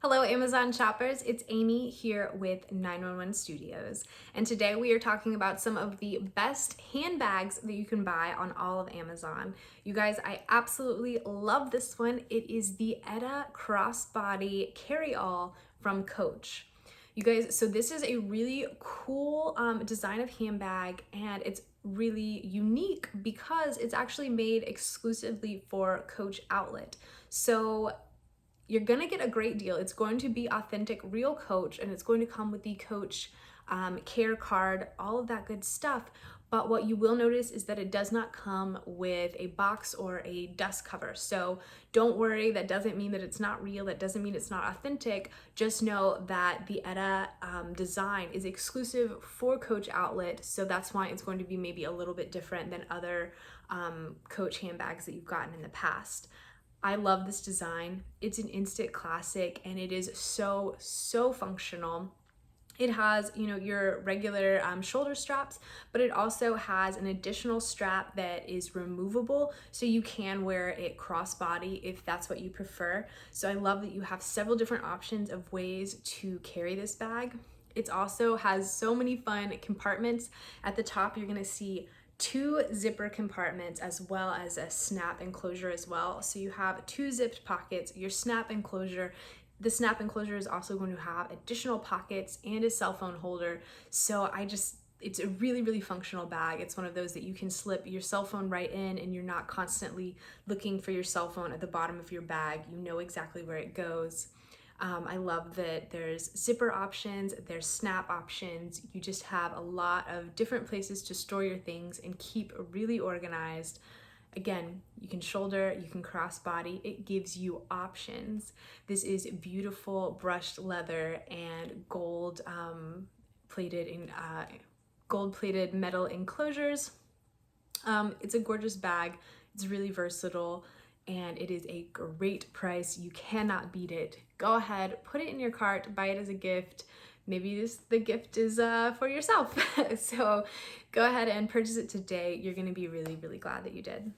Hello Amazon shoppers, it's Amy here with 911 Studios, and today we are talking about some of the best handbags that you can buy on all of Amazon. You guys, I absolutely love this one. It is the Etta Crossbody Carryall from Coach. You guys, so this is a really cool design of handbag, and it's really unique because it's actually made exclusively for Coach outlet. So you're gonna get a great deal. It's going to be authentic, real Coach, and it's going to come with the Coach care card, all of that good stuff. But what you will notice is that it does not come with a box or a dust cover. So don't worry, that doesn't mean that it's not real. That doesn't mean it's not authentic. Just know that the Etta design is exclusive for Coach outlet. So that's why it's going to be maybe a little bit different than other Coach handbags that you've gotten in the past. I love this design. It's an instant classic and it is so functional. It has, your regular shoulder straps, but it also has an additional strap that is removable, so you can wear it crossbody if that's what you prefer. So I love that you have several different options of ways to carry this bag. It also has so many fun compartments. At the top, you're gonna see two zipper compartments as well as a snap enclosure as well. So you have two zipped pockets, your snap enclosure. The snap enclosure is also going to have additional pockets and a cell phone holder. So it's a really functional bag. It's one of those that you can slip your cell phone right in and you're not constantly looking for your cell phone at the bottom of your bag. You know exactly where it goes. I love that there's zipper options, there's snap options. You just have a lot of different places to store your things and keep really organized. Again, you can shoulder, you can crossbody. It gives you options. This is beautiful brushed leather and gold plated metal enclosures. It's a gorgeous bag. It's really versatile and it is a great price. You cannot beat it. Go ahead, put it in your cart, buy it as a gift. Maybe the gift is for yourself. So go ahead and purchase it today. You're gonna be really glad that you did.